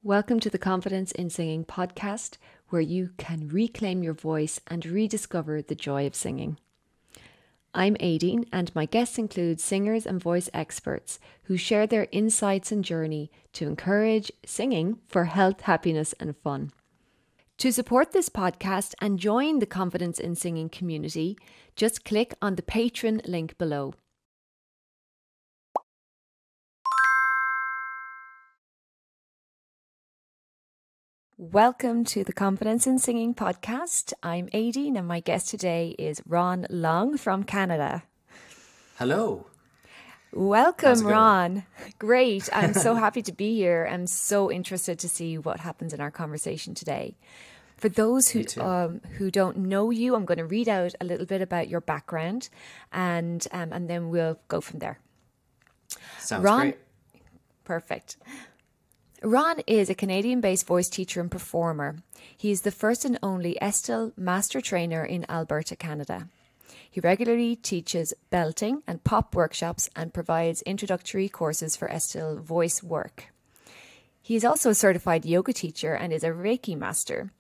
Welcome to the Confidence in Singing podcast, where you can reclaim your voice and rediscover the joy of singing. I'm Aideen, and my guests include singers and voice experts who share their insights and journey to encourage singing for health, happiness, and fun. To support this podcast and join the Confidence in Singing community, just click on the Patreon link below. Welcome to the Confidence in Singing podcast. I'm Aideen, and my guest today is Ron Long from Canada. Hello. Welcome, Ron. Great. I'm so happy to be here. I'm so interested to see what happens in our conversation today. For those who don't know you, I'm going to read out a little bit about your background, and then we'll go from there. Sounds great. Perfect. Ron is a Canadian-based voice teacher and performer. He is the first and only Estill Master Trainer in Alberta, Canada. He regularly teaches belting and pop workshops and provides introductory courses for Estill Voice Work. He is also a certified yoga teacher and is a Reiki Master.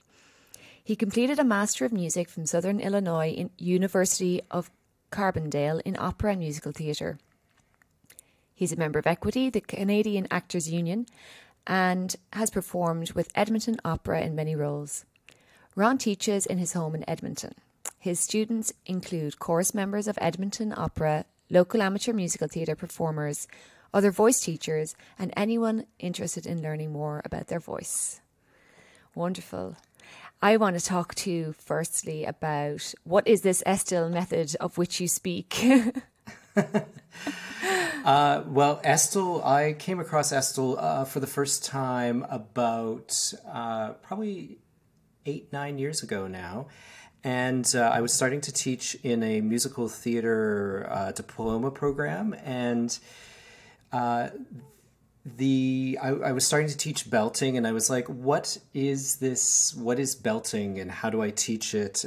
He completed a Master of Music from Southern Illinois in University of Carbondale in opera and musical theatre. He's a member of Equity, the Canadian Actors Union, and has performed with Edmonton Opera in many roles. Ron teaches in his home in Edmonton. His students include chorus members of Edmonton Opera, local amateur musical theatre performers, other voice teachers, and anyone interested in learning more about their voice. Wonderful. I want to talk to you firstly about what is this Estill method of which you speak? Well, Estill, I came across Estill for the first time about probably 8-9 years ago now. And I was starting to teach in a musical theater diploma program. And I was starting to teach belting, and I was like, what is this? What is belting, and how do I teach it?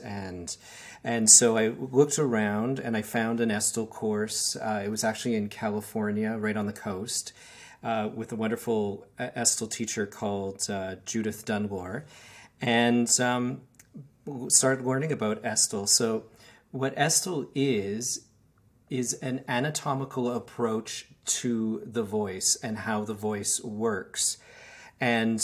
And so I looked around and I found an Estill course. It was actually in California, right on the coast, with a wonderful Estill teacher called Judith Dunbar, and started learning about Estill. So what Estill is an anatomical approach to the voice and how the voice works. And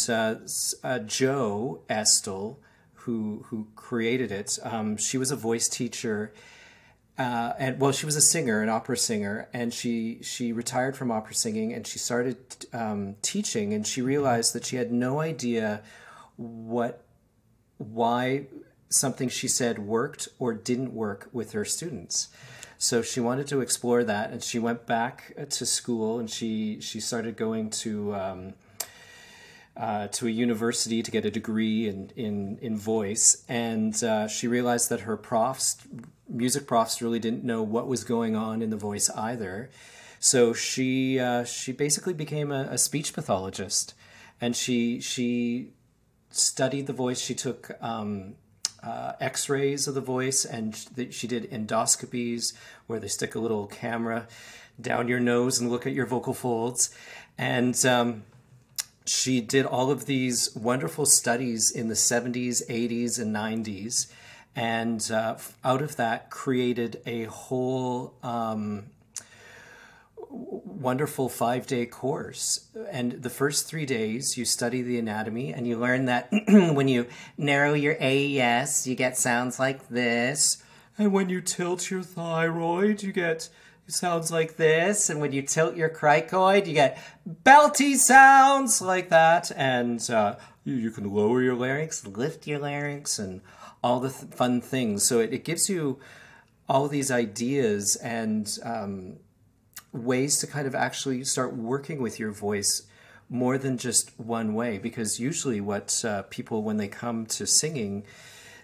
Jo Estill, who created it, she was a voice teacher, and she was a singer, an opera singer, and she retired from opera singing, and she started teaching, and she realized that she had no idea why something she said worked or didn't work with her students. So she wanted to explore that, and she went back to school, and she started going to a university to get a degree in voice, and she realized that her music profs really didn't know what was going on in the voice either. So she basically became a speech pathologist, and she studied the voice. She took X-rays of the voice, and she did endoscopies where they stick a little camera down your nose and look at your vocal folds, and she did all of these wonderful studies in the 70s, 80s, and 90s, and out of that created a whole wonderful 5-day course. And the first 3 days you study the anatomy, and you learn that when you narrow your AES, you get sounds like this. And when you tilt your thyroid, you get sounds like this. And when you tilt your cricoid, you get belty sounds like that. And you can lower your larynx, lift your larynx, and all the fun things. So it gives you all these ideas and ways to kind of actually start working with your voice more than just one way, because usually what people, when they come to singing,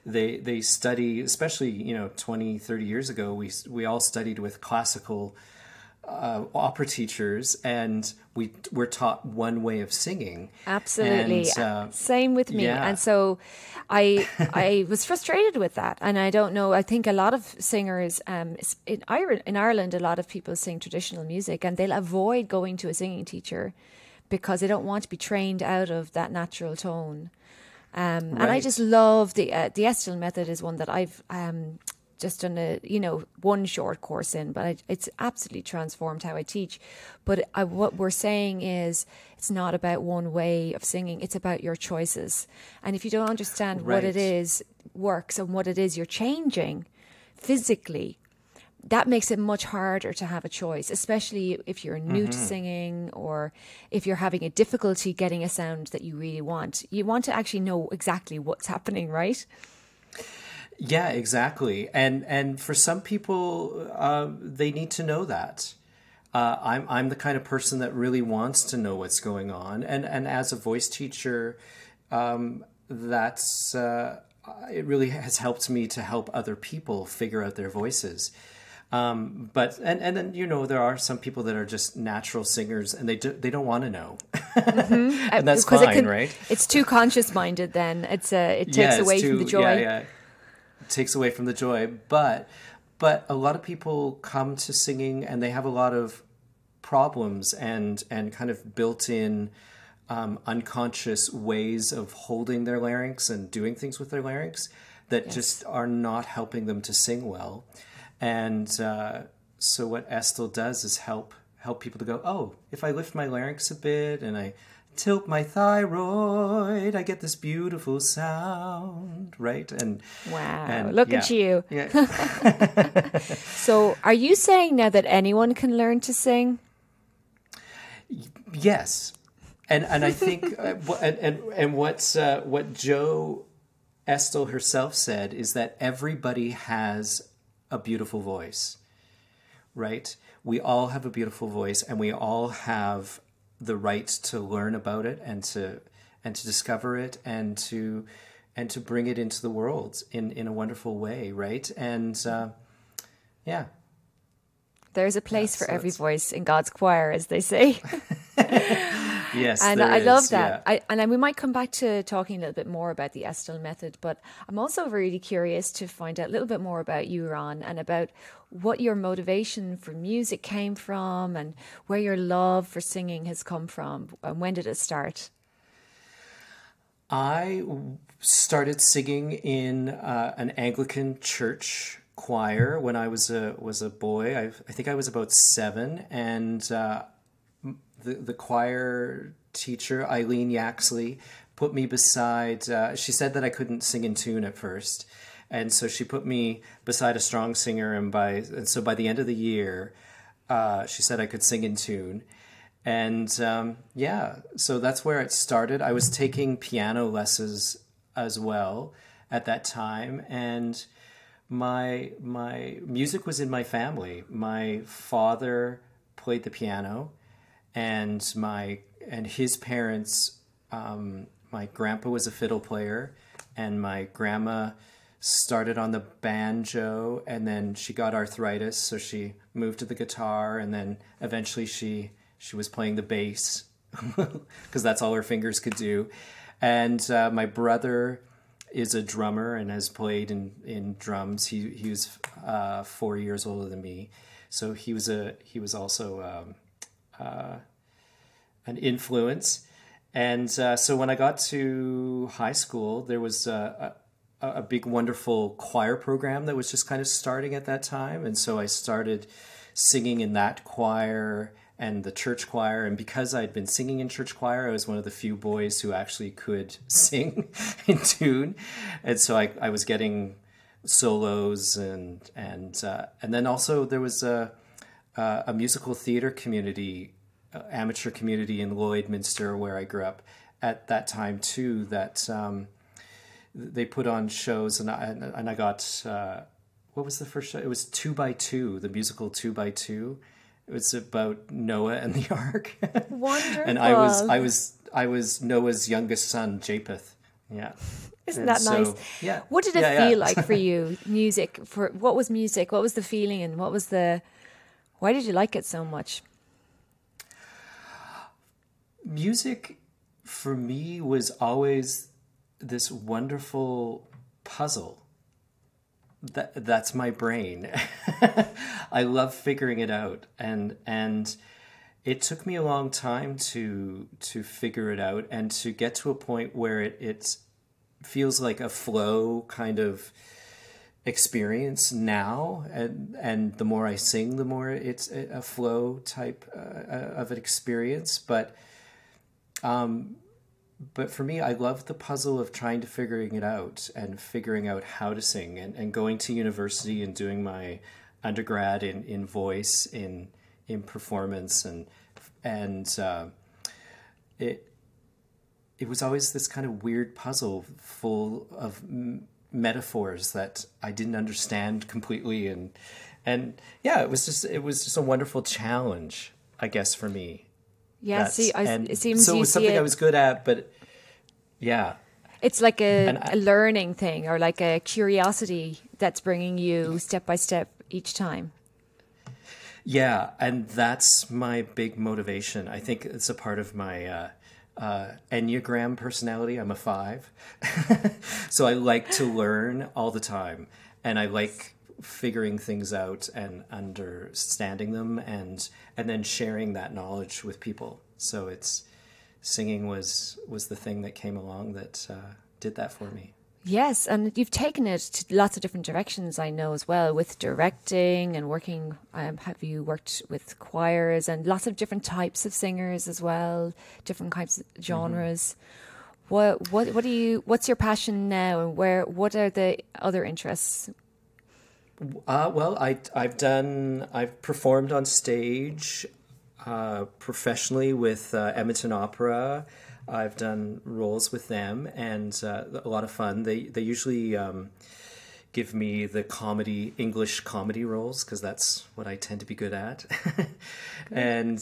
they study, especially 20, 30 years ago, we all studied with classical opera teachers, and we're taught one way of singing. Absolutely. And, same with me. Yeah. And so I was frustrated with that. And I don't know, I think a lot of singers in Ireland, a lot of people sing traditional music, and they'll avoid going to a singing teacher because they don't want to be trained out of that natural tone. And I Right. just love the Estill method is one that I've just done one short course in, but it's absolutely transformed how I teach. But what we're saying is it's not about one way of singing, it's about your choices. And if you don't understand what it Right. is works and what it is you're changing physically, that makes it much harder to have a choice, especially if you're new to singing or if you're having a difficulty getting a sound that you really want. You want to actually know exactly what's happening, right? Yeah, exactly. And for some people, they need to know that. I'm the kind of person that really wants to know what's going on, and as a voice teacher, that's it really has helped me to help other people figure out their voices. But then there are some people that are just natural singers and they don't want to know, and that's Because fine, right? it's too conscious minded. Then it takes Yeah, it's away from the joy. Yeah. It takes away from the joy. But a lot of people come to singing and they have a lot of problems and kind of built-in unconscious ways of holding their larynx and doing things with their larynx that just are not helping them to sing well. And so what Estill does is help people to go, oh, if I lift my larynx a bit and I tilt my thyroid, I get this beautiful sound, right? And wow, look at you. Yeah. So are you saying now that anyone can learn to sing? Yes. And I think what Jo Estill herself said is that everybody has a beautiful voice, right? We all have a beautiful voice, and we all have the right to learn about it and to discover it and to bring it into the world in a wonderful way, right? And yeah. There's a place for every voice in God's choir, as they say. Yes, and there I is, love that. yeah. We might come back to talking a little bit more about the Estill method, but I'm also really curious to find out a little bit more about you, Ron, and about what your motivation for music came from and where your love for singing has come from, and when did it start? I started singing in an Anglican church choir when I was a boy. I think I was about 7, and the choir teacher, Aideen Ní put me beside. She said that I couldn't sing in tune at first, and so she put me beside a strong singer. And so by the end of the year, she said I could sing in tune. And so that's where it started. I was taking piano lessons as well at that time, and my music was in my family. My father played the piano, and his parents. My grandpa was a fiddle player, and my grandma started on the banjo, and then she got arthritis, so she moved to the guitar, and then eventually she was playing the bass because that's all her fingers could do. And my brother is a drummer and has played in drums. He was 4 years older than me, so he was also an influence. And so when I got to high school, there was a big, wonderful choir program that was just kind of starting at that time. And so I started singing in that choir and the church choir. And because I'd been singing in church choir, I was one of the few boys who actually could sing in tune. And so I was getting solos and then also there was a musical theater community, amateur community in Lloydminster, where I grew up at that time too, that they put on shows, and I got what was the first show? It was 2 by 2, the musical 2 by 2. It was about Noah and the Ark. Wonderful. And I was Noah's youngest son, Japheth. Yeah. Isn't that nice? Yeah. What did it feel like for you? Music, what was music? What was the feeling, and why did you like it so much? Music for me was always this wonderful puzzle. That's my brain. I love figuring it out, and it took me a long time to figure it out and to get to a point where it feels like a flow kind of experience now, and the more I sing, the more it's a flow type of an experience. But for me, I love the puzzle of trying to figuring it out and figuring out how to sing, and going to university and doing my undergrad in voice, in performance, and it was always this kind of weird puzzle full of metaphors that I didn't understand completely, and yeah, it was just a wonderful challenge, I guess, for me. Yeah, it seems so. You It was see something it, I was good at, but yeah, it's like a learning thing, or like a curiosity that's bringing you step by step each time. yeah, and that's my big motivation. I think it's a part of my Enneagram personality. I'm a 5, so I like to learn all the time, and I like figuring things out and understanding them, and then sharing that knowledge with people. So it's singing was the thing that came along that did that for me. Yes, and you've taken it to lots of different directions, I know, as well, with directing and working. Have you worked with choirs and lots of different types of singers as well, different types of genres? Mm-hmm. What's your passion now, and what are the other interests? Well, I've performed on stage professionally with Edmonton Opera. I've done roles with them, and a lot of fun. They usually give me the English comedy roles, because that's what I tend to be good at. And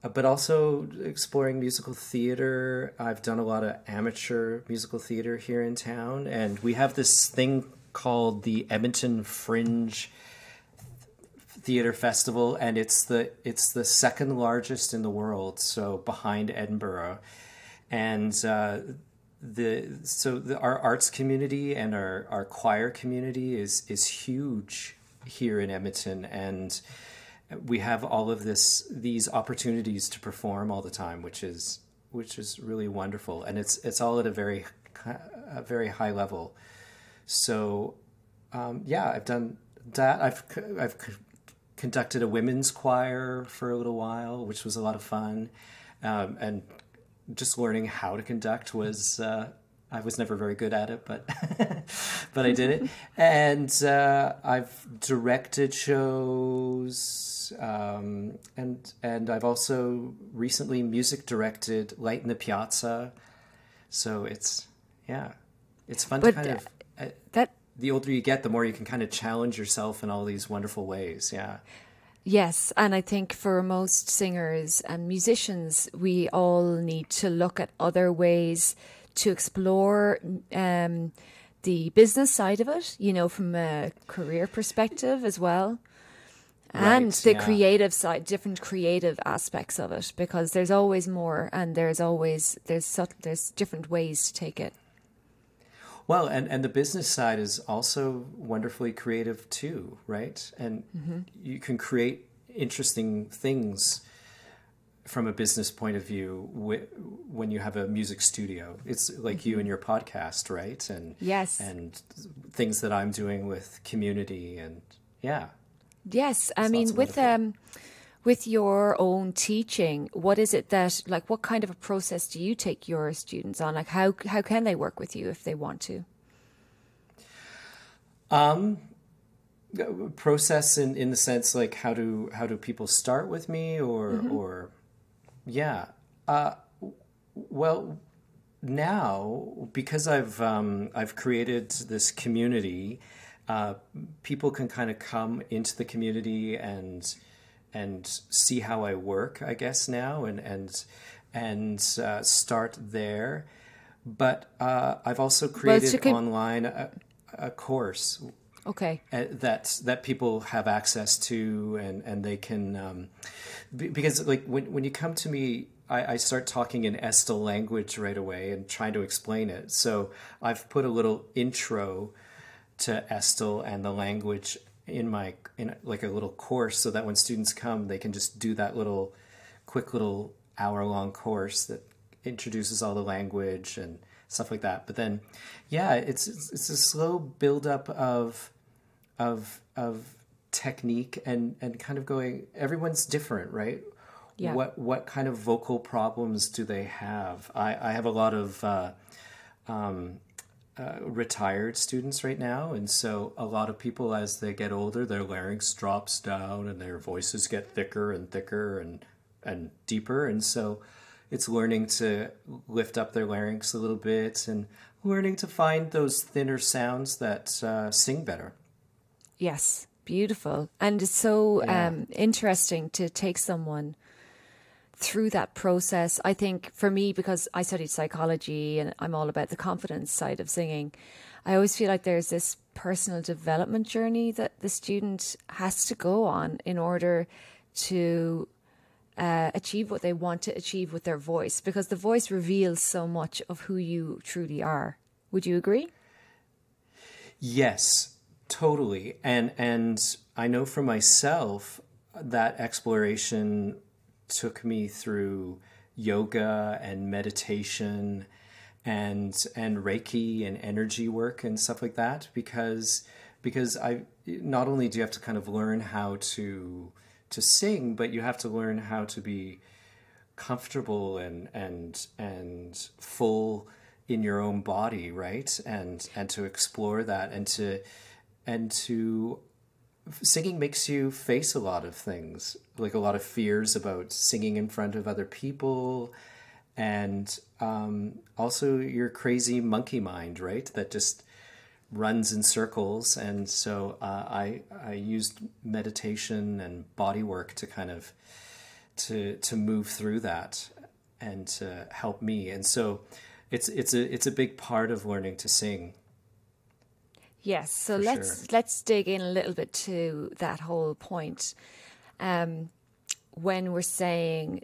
but also exploring musical theater. I've done a lot of amateur musical theater here in town, and we have this thing called the Edmonton Fringe Theater Festival, and it's the second largest in the world, so behind Edinburgh. And our arts community and our choir community is huge here in Edmonton, and we have all of these opportunities to perform all the time, which is really wonderful, and it's all at a very high level. So yeah, I've done that. I've conducted a women's choir for a little while, which was a lot of fun, and just learning how to conduct was. I was never very good at it, but but I did it. And I've directed shows, and I've also recently music directed Light in the Piazza. So it's fun to kind of. The older you get, the more you can kind of challenge yourself in all these wonderful ways. Yeah. Yes, and I think for most singers and musicians, we all need to look at other ways to explore the business side of it, from a career perspective as well. And the creative side, different creative aspects of it, because there's always more, and there's different ways to take it. Well, and the business side is also wonderfully creative too, right? And you can create interesting things from a business point of view when you have a music studio. It's like you and your podcast, right? And yes, and things that I'm doing with community, and yeah. Yes, I mean with your own teaching, what is it that, like, what kind of a process do you take your students on? Like, how can they work with you if they want to? Process in the sense, like, how do people start with me, or yeah. Well, now, because I've created this community, people can kind of come into the community and see how I work, I guess, now, and start there. But I've also created online a course, okay, that people have access to, and they can because, like, when you come to me, I start talking in Estill language right away and trying to explain it. So I've put a little intro to Estill and the language in like a little course, so that when students come, they can just do that quick little hour-long course that introduces all the language and stuff like that. But then, yeah, it's a slow build-up of technique and kind of going. Everyone's different, right? Yeah. What kind of vocal problems do they have? I have a lot of retired students right now, and so a lot of people, as they get older, their larynx drops down and their voices get thicker and thicker and deeper, and so it's learning to lift up their larynx a little bit and learning to find those thinner sounds that sing better. Yes, beautiful. And it's so interesting to take someone through that process. I think for me, because I studied psychology and I'm all about the confidence side of singing, I always feel like there's this personal development journey that the student has to go on in order to achieve what they want to achieve with their voice, because the voice reveals so much of who you truly are. Would you agree? Yes, totally. And I know for myself that exploration took me through yoga and meditation and Reiki and energy work and stuff like that, because I not only do you have to kind of learn how to sing, but you have to learn how to be comfortable and full in your own body, right? And to explore that and to singing makes you face a lot of things, like a lot of fears about singing in front of other people, and also your crazy monkey mind, right? That just runs in circles. And so I used meditation and body work to kind of to move through that and to help me. And so it's a big part of learning to sing. Yes, so let's dig in a little bit to that whole point. When we're saying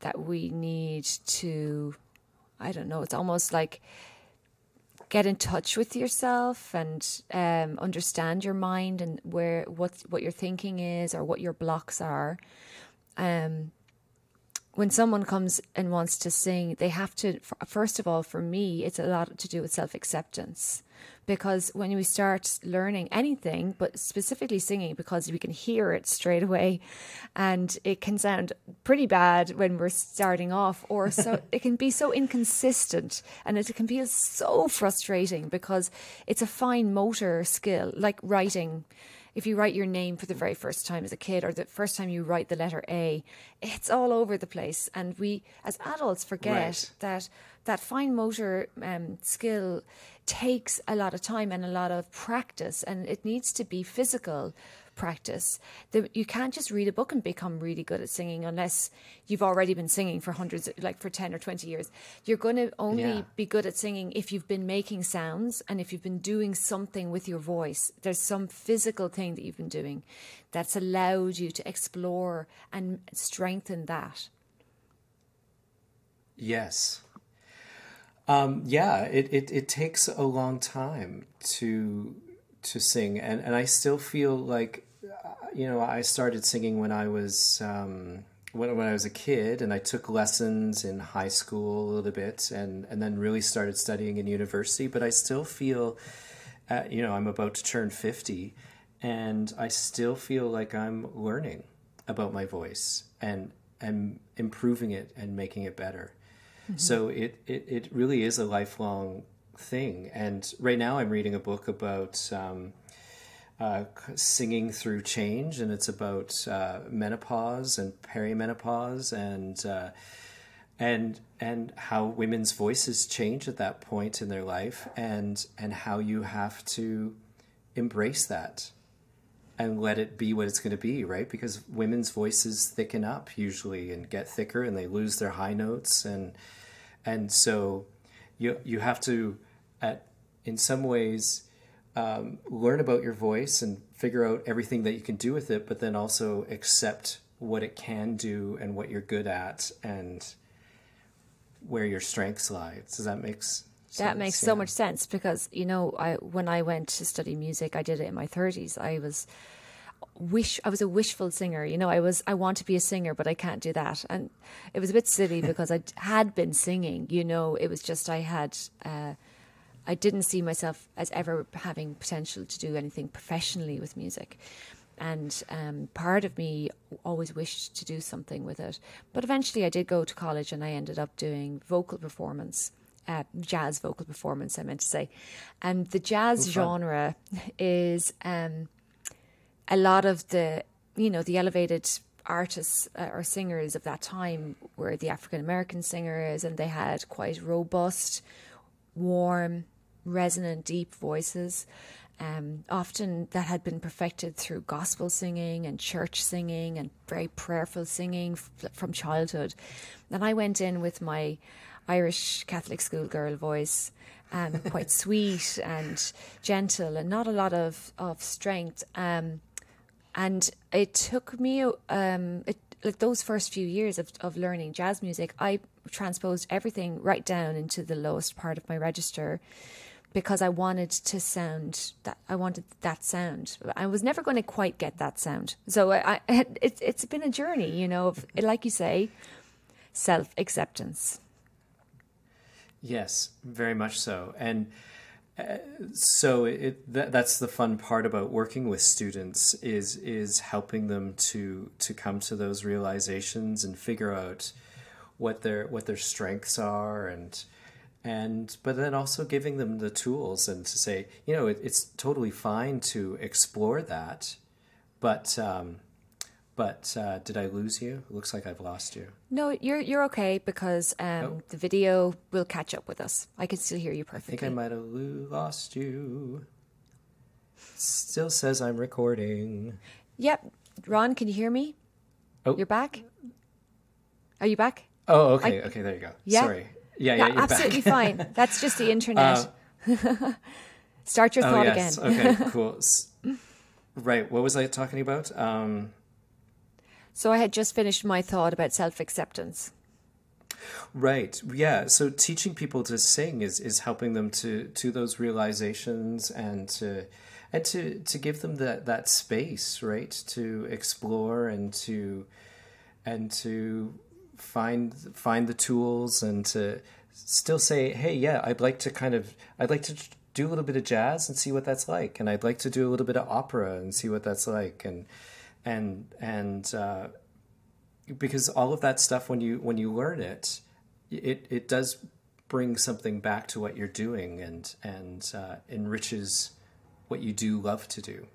that we need to, I don't know, it's almost like get in touch with yourself and understand your mind and what your thinking is or what your blocks are. When someone comes and wants to sing, they have to, first of all, for me, it's a lot to do with self-acceptance. Because when we start learning anything, but specifically singing, because we can hear it straight away, and it can sound pretty bad when we're starting off, or so it can be so inconsistent, and it can feel so frustrating because it's a fine motor skill, like writing. If you write your name for the very first time as a kid, or the first time you write the letter A, it's all over the place. And we, as adults, forget that fine motor skill takes a lot of time and a lot of practice, and it needs to be physical practice. You can't just read a book and become really good at singing unless you've already been singing for for 10 or 20 years. You're going to only be good at singing if you've been making sounds and if you've been doing something with your voice. There's some physical thing that you've been doing that's allowed you to explore and strengthen that. Yes. It takes a long time to sing, and I still feel like, I started singing when I was when I was a kid, and I took lessons in high school a little bit, and then really started studying in university. But I still feel, I'm about to turn 50, and I still feel like I'm learning about my voice and improving it and making it better. Mm-hmm. So it really is a lifelong thing. And right now I'm reading a book about singing through change, and it's about menopause and perimenopause and how women's voices change at that point in their life, and how you have to embrace that and let it be what it's going to be, right? Because women's voices thicken up usually and get thicker, and they lose their high notes, and so you have to, in some ways, learn about your voice and figure out everything that you can do with it, but then also accept what it can do and what you're good at and where your strengths lie. Does that make That makes so much sense because, you know, when I went to study music, I did it in my 30s. I was a wishful singer. You know, I want to be a singer, but I can't do that. And it was a bit silly because I had been singing, you know, it was just I didn't see myself as ever having potential to do anything professionally with music. And part of me always wished to do something with it. But eventually I did go to college and I ended up doing vocal performance, jazz vocal performance, I meant to say. And the jazz genre is a lot of the, you know, the elevated artists or singers of that time were the African-American singers, and they had quite robust, warm, resonant, deep voices. Often that had been perfected through gospel singing and church singing and very prayerful singing from childhood. And I went in with my Irish Catholic schoolgirl voice, quite sweet and gentle and not a lot of strength. And it took me, like those first few years of learning jazz music, I transposed everything right down into the lowest part of my register, because I wanted to sound that. I wanted that sound. I was never going to quite get that sound. So it's been a journey, you know, of, like you say, self-acceptance. Yes, very much so. And so that's the fun part about working with students is helping them to come to those realizations and figure out what their strengths are, and but then also giving them the tools and to say, you know, it's totally fine to explore that, but did I lose you? It looks like I've lost you. No, you're okay, because the video will catch up with us. I can still hear you perfectly. I think I might have lost you. Still says I'm recording. Yep. Ron, can you hear me? Oh. You're back? Are you back? Oh, okay. Okay, there you go. Yeah? Sorry. Yeah, you're absolutely back. fine. That's just the internet. Start your thought yes. again. Okay, cool. Right. What was I talking about? So I had just finished my thought about self-acceptance. Right. Yeah. So teaching people to sing is helping them to those realizations and to give them that space, right? To explore and to find the tools and to still say, hey, yeah, I'd like to do a little bit of jazz and see what that's like, and I'd like to do a little bit of opera and see what that's like, and because all of that stuff, when you learn it does bring something back to what you're doing and enriches what you do love to do.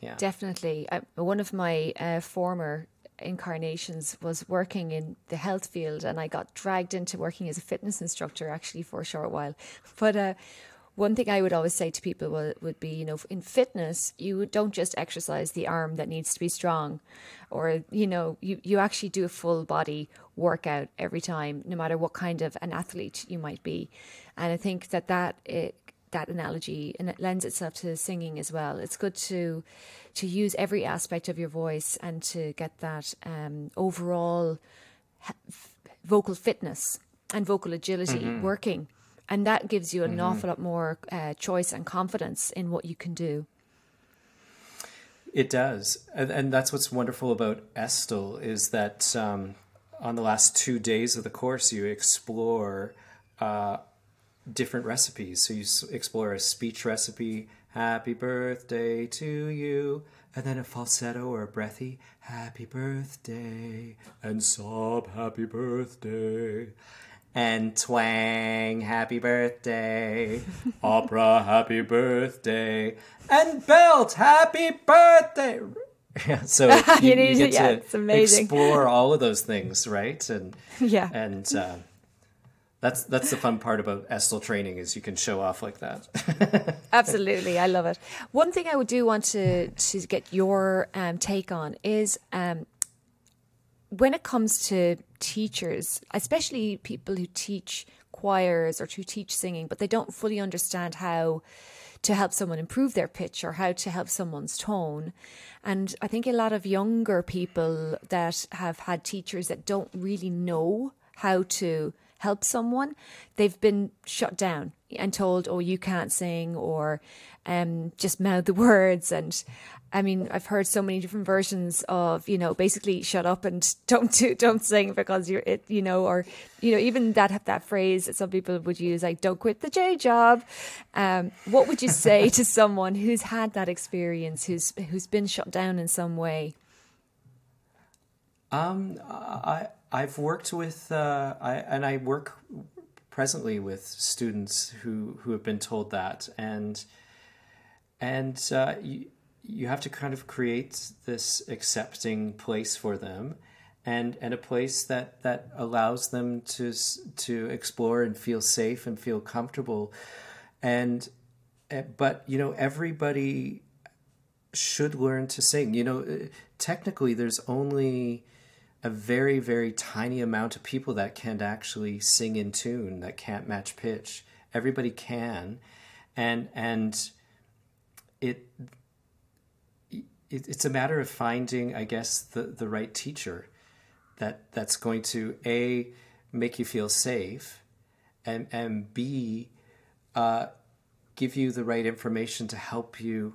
Yeah, definitely. One of my former incarnations was working in the health field, and I got dragged into working as a fitness instructor actually for a short while. But one thing I would always say to people would be, you know, in fitness, you don't just exercise the arm that needs to be strong, or, you know, you actually do a full body workout every time, no matter what kind of an athlete you might be. And I think that analogy, and it lends itself to singing as well. It's good to use every aspect of your voice and to get that overall vocal fitness and vocal agility working. And that gives you an awful lot more choice and confidence in what you can do. It does. And that's what's wonderful about Estill is that on the last 2 days of the course, you explore different recipes. So you explore a speech recipe, happy birthday to you, and then a falsetto or a breathy, happy birthday, and sob, happy birthday, and twang, happy birthday, opera, happy birthday, and belt, happy birthday. Yeah, so you get to explore all of those things, right? And yeah, and that's the fun part about Estill training is you can show off like that. Absolutely, I love it. One thing I would do want to get your take on is when it comes to teachers, especially people who teach choirs or who teach singing, but they don't fully understand how to help someone improve their pitch or how to help someone's tone. And I think a lot of younger people that have had teachers that don't really know how to help someone, they've been shut down and told, oh, you can't sing, or just mouth the words. And I mean, I've heard so many different versions of, you know, basically shut up and don't sing because you're it, you know, or, you know, even that phrase that some people would use, like, don't quit the J job. What would you say to someone who's had that experience, who's been shut down in some way? I've worked with, I work presently with students who have been told that, and you have to kind of create this accepting place for them, and a place that allows them to explore and feel safe and feel comfortable, but you know, everybody should learn to sing. You know, technically there's only a very, very tiny amount of people that can actually sing in tune, that can't match pitch. Everybody can, and it's a matter of finding, I guess, the right teacher that's going to A, make you feel safe, and B, give you the right information to help you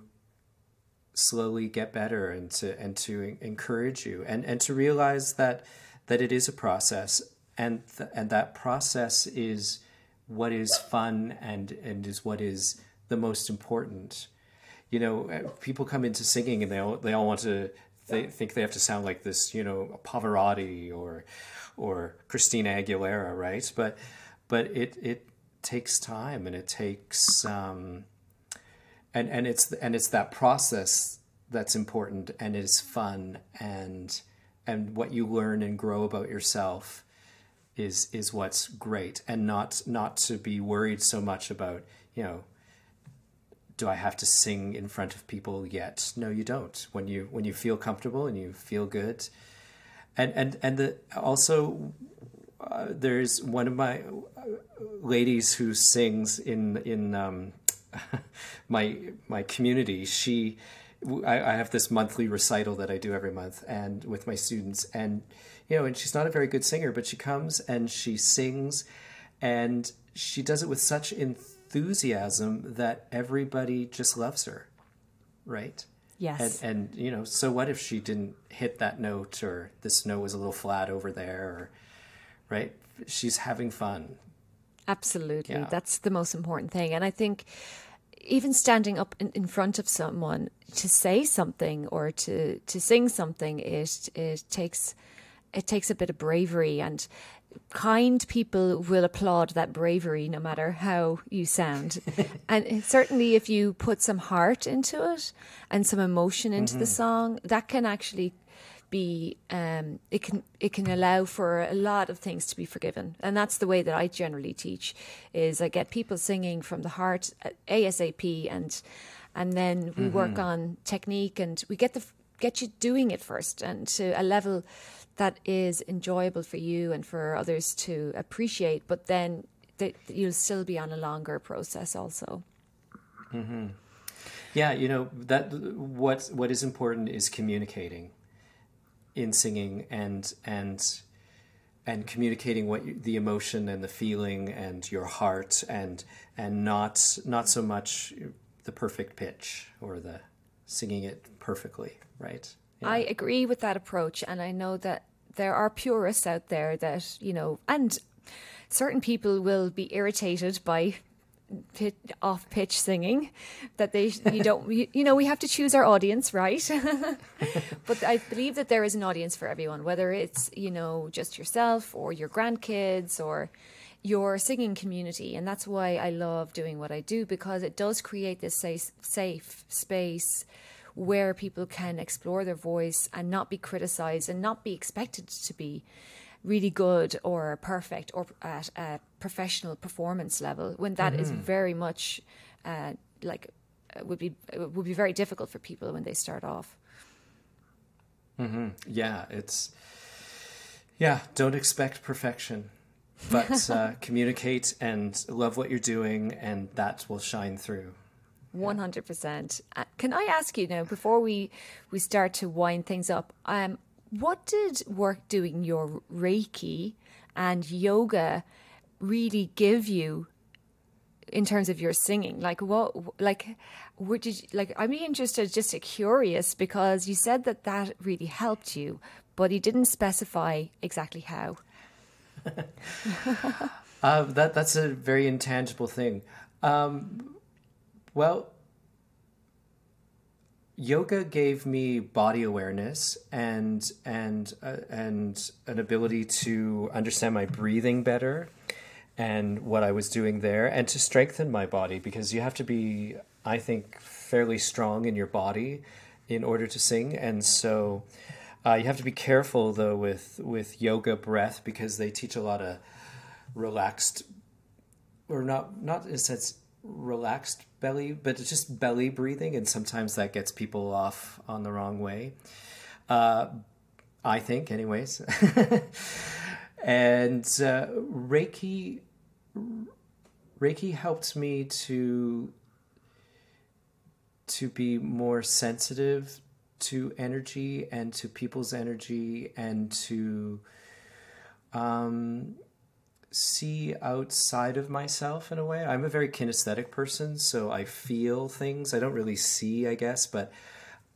slowly get better, and to encourage you, and to realize that it is a process, and that process is what is fun and is what is the most important. You know, people come into singing and they all want to, they think they have to sound like this, you know, Pavarotti or Christina Aguilera, right? But it takes time, and it takes and it's that process that's important, and it's fun, and what you learn and grow about yourself is what's great, and not to be worried so much about, you know, do I have to sing in front of people yet? No, you don't. When you feel comfortable and you feel good, also there's one of my ladies who sings in my community. I have this monthly recital that I do every month, and with my students, and you know, and she's not a very good singer, but she comes and she sings, and she does it with such enthusiasm that everybody just loves her, right? Yes. And you know, so what if she didn't hit that note, or this note was a little flat over there, or, right? She's having fun. Absolutely. Yeah. That's the most important thing. And I think even standing up in front of someone to say something or to sing something, it takes a bit of bravery, and kind people will applaud that bravery no matter how you sound. And certainly if you put some heart into it and some emotion into the song, that can actually be it can allow for a lot of things to be forgiven. And that's the way that I generally teach, is I get people singing from the heart ASAP, and then we work on technique, and we get you doing it first, and to a level that is enjoyable for you and for others to appreciate, but then you'll still be on a longer process also. Yeah, you know, that what is important is communicating in singing, and communicating the emotion and the feeling and your heart, and not so much the perfect pitch or the singing it perfectly, right? Yeah. I agree with that approach, and I know that there are purists out there that, you know, and certain people will be irritated by off-pitch singing, that we have to choose our audience, right? But I believe that there is an audience for everyone, whether it's, you know, just yourself or your grandkids or your singing community. And that's why I love doing what I do, because it does create this safe space where people can explore their voice and not be criticized and not be expected to be really good or perfect or at a professional performance level, when that is very much it would be very difficult for people when they start off. Yeah, don't expect perfection, but communicate and love what you're doing, and that will shine through. 100%. Can I ask you now, before we start to wind things up, what did work doing your Reiki and yoga really give you in terms of your singing? Like what did you, like, I'm interested, just curious, because you said that really helped you, but you didn't specify exactly how. That's a very intangible thing. Well, yoga gave me body awareness and an ability to understand my breathing better and what I was doing there, and to strengthen my body, because you have to be, I think, fairly strong in your body in order to sing. And so you have to be careful, though, with yoga breath, because they teach a lot of relaxed, or not in a sense relaxed belly, but it's just belly breathing, and sometimes that gets people off on the wrong way. I think, anyways. And Reiki helped me to be more sensitive to energy and to people's energy, and to see outside of myself in a way. I'm a very kinesthetic person, so I feel things. I don't really see, I guess, but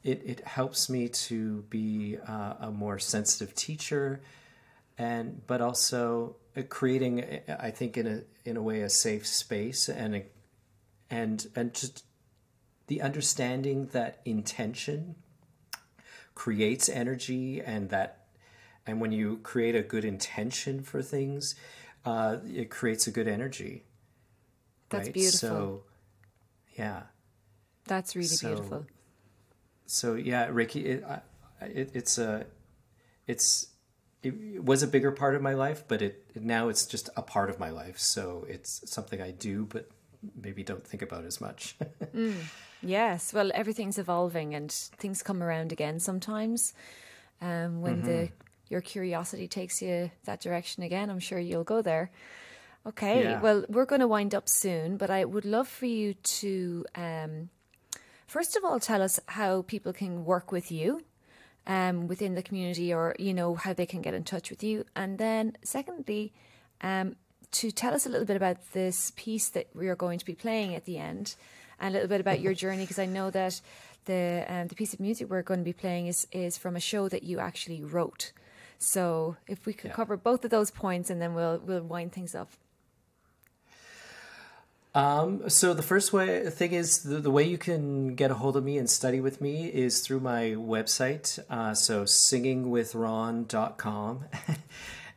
it helps me to be a more sensitive teacher, but also creating, I think, in a way, a safe space, and just the understanding that intention creates energy, and when you create a good intention for things, it creates a good energy. That's right? beautiful. So, yeah. That's really beautiful. So yeah, Reiki, it was a bigger part of my life, but now it's just a part of my life. So it's something I do, but maybe don't think about as much. Yes, well, everything's evolving and things come around again sometimes. When your curiosity takes you that direction again, I'm sure you'll go there. Okay, Yeah. well, we're going to wind up soon, but I would love for you to, first of all, tell us how people can work with you within the community, or, how they can get in touch with you. And then secondly, to tell us a little bit about this piece that we are going to be playing at the end, and a little bit about your journey, because I know that the piece of music we're going to be playing is from a show that you actually wrote. So if we could cover both of those points, and then we'll wind things up. So the first thing is the way you can get a hold of me and study with me is through my website. So singingwithron.com.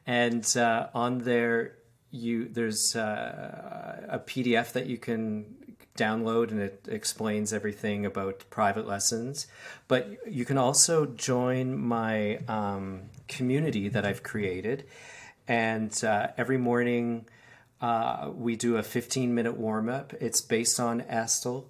And on there, there's a PDF that you can download, and it explains everything about private lessons. But you can also join my community that I've created. And every morning, we do a 15-minute warm-up. It's based on Estill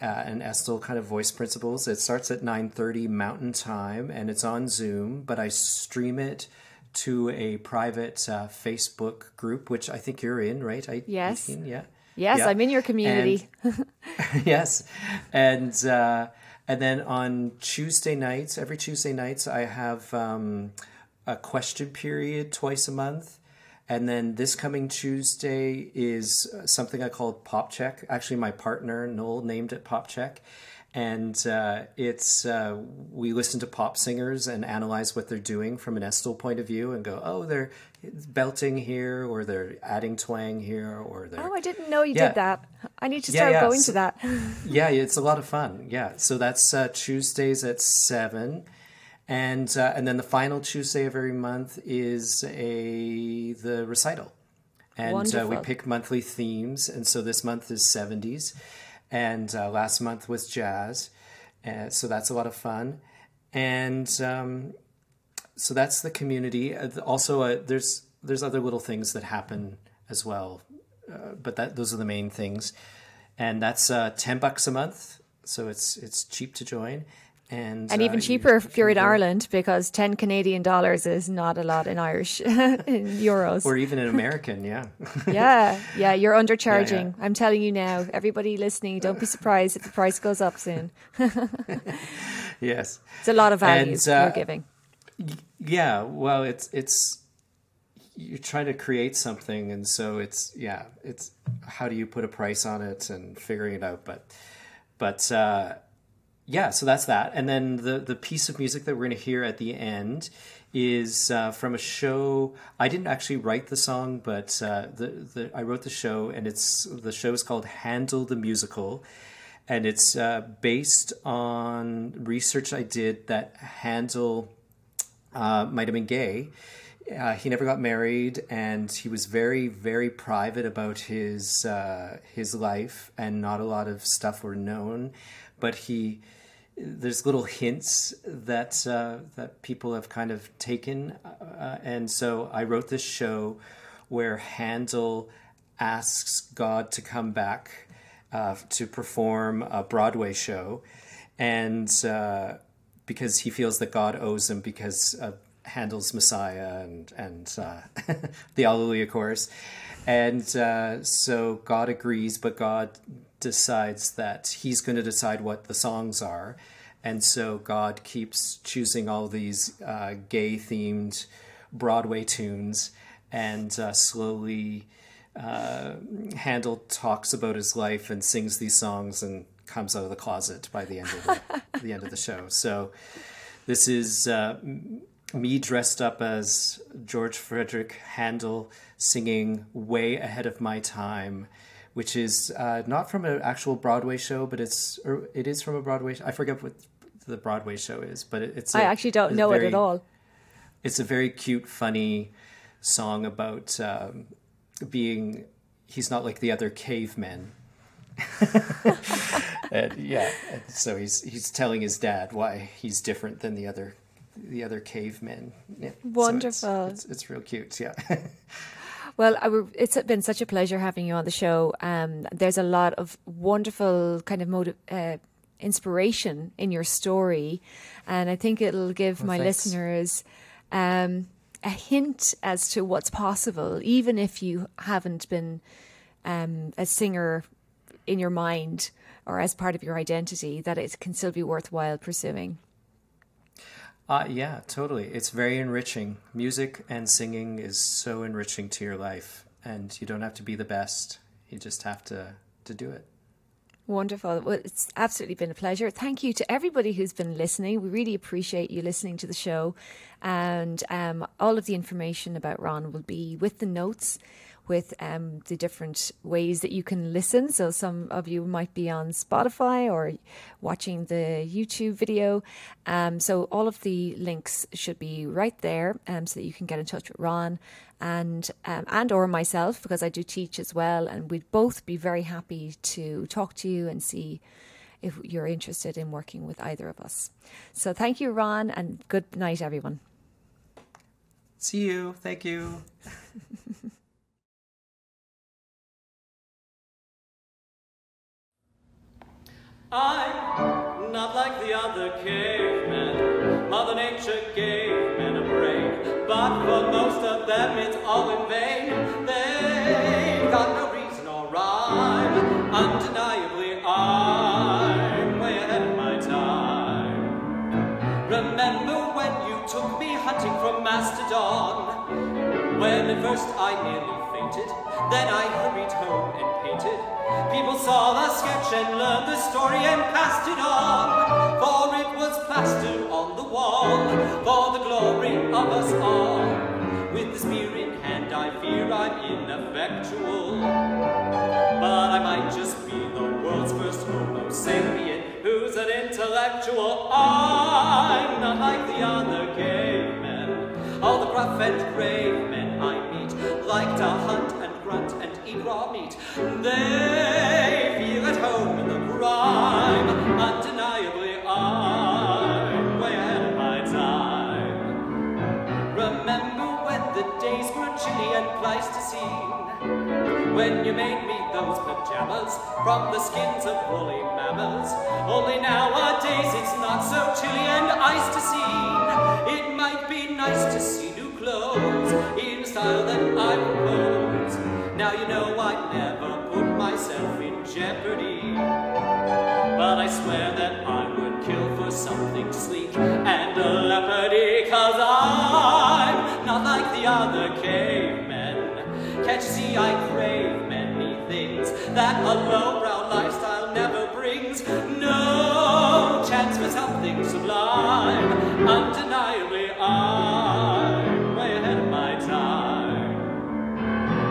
and Estill kind of voice principles. It starts at 9:30 Mountain Time, and it's on Zoom, but I stream it to a private Facebook group, which I think you're in, right? Yes. Aideen, yeah. Yes, yeah. I'm in your community. Yes. And then on Tuesday nights, every Tuesday nights, I have a question period twice a month. And then this coming Tuesday is something I call Pop Check. Actually, my partner, Noel, named it Pop Check. And it's we listen to pop singers and analyze what they're doing from an Estill point of view, and go, oh, they're belting here, or they're adding twang here, or they're... Oh, I didn't know you did that. I need to start going to that. Yeah, it's a lot of fun. Yeah, so that's Tuesdays at 7. And then the final Tuesday of every month is the recital. And we pick monthly themes. And so this month is 70s. And last month was jazz. So that's a lot of fun. And so that's the community. Also, there's other little things that happen as well. But those are the main things. And that's $10 a month. So it's cheap to join. And even cheaper if you're in Ireland, because 10 Canadian dollars is not a lot in Irish, in euros. Or even in American, yeah. Yeah, you're undercharging. Yeah. I'm telling you now, everybody listening, don't be surprised if the price goes up soon. Yes. It's a lot of value you're giving. Yeah, well, it's you're trying to create something, and so it's how do you put a price on it and figuring it out. But yeah, so that's that. And then the piece of music that we're going to hear at the end is from a show. I didn't actually write the song, but I wrote the show, and the show is called Handel the Musical, and it's based on research I did that Handel might have been gay. He never got married, and he was very, very private about his life, and not a lot of stuff were known. But there's little hints that people have kind of taken, and so I wrote this show where Handel asks God to come back to perform a Broadway show, and because he feels that God owes him because of Handel's Messiah and the Alleluia chorus. And so God agrees, but God decides that he's going to decide what the songs are. And so God keeps choosing all these gay-themed Broadway tunes, and slowly Handel talks about his life and sings these songs and comes out of the closet by the end of the end of the show. So this is me dressed up as George Frederick Handel singing Way Ahead of My Time, which is not from an actual Broadway show, but it is from a Broadway show. I forget what the Broadway show is, but I actually don't know it at all. It's a very cute, funny song about he's not like the other cavemen. and so he's telling his dad why he's different than the other cavemen. Yeah. Wonderful. So it's real cute. Yeah. Well, it's been such a pleasure having you on the show. There's a lot of wonderful kind of inspiration in your story, and I think it'll give my listeners a hint as to what's possible, even if you haven't been a singer in your mind or as part of your identity, that it can still be worthwhile pursuing. Yeah, totally. It's very enriching. Music and singing is so enriching to your life, and you don't have to be the best. You just have to do it. Wonderful. Well, it's absolutely been a pleasure. Thank you to everybody who's been listening. We really appreciate you listening to the show. And all of the information about Ron will be with the notes, with the different ways that you can listen. So some of you might be on Spotify or watching the YouTube video. So all of the links should be right there, so that you can get in touch with Ron and or myself, because I do teach as well. And we'd both be very happy to talk to you and see if you're interested in working with either of us. So thank you, Ron, and good night, everyone. See you. Thank you. I'm not like the other cavemen. Mother Nature gave men a brain, but for most of them it's all in vain. They've got no reason or rhyme. Undeniably, I'm way ahead of my time. Remember when you took me hunting from Mastodon? When at first I nearly fainted, then I hurried home and painted. People saw the sketch and learned the story and passed it on, for it was plastered on the wall, for the glory of us all. With the spear in hand, I fear I'm ineffectual, but I might just be the world's first Homo sapien who's an intellectual. I'm not like the other cavemen. All the gruff and grave men I meet like to hunt and grunt and eat raw meat. They feel at home in the grime. Undeniably, I'm way ahead of my time. Remember when the days were chilly and Pleistocene, when you made me those pajamas from the skins of woolly mammals? Only nowadays it's not so chilly and Pleistocene. It might be nice to see new clothes in style that I propose. Now you know I never put myself in jeopardy, but I swear that I would kill for something sleek and leopardy, 'cause I'm not like the other cave. Can't you see I crave many things that a lowbrow lifestyle never brings? No chance for something sublime. Undeniably, I'm way ahead of my time.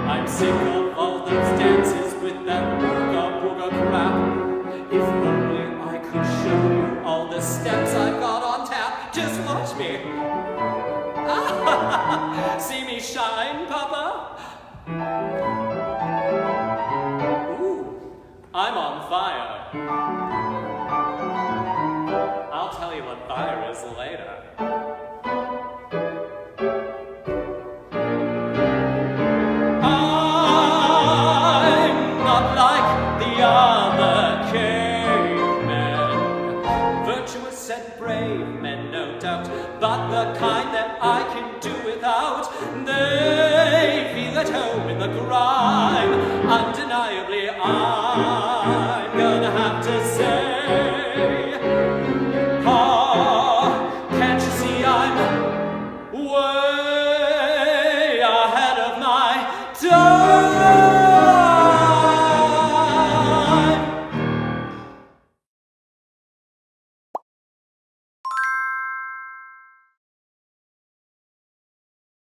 I'm sick of all those dances with that booga crap. If only I could show you all the steps I've got on tap. Just watch me. See me shine, Papa.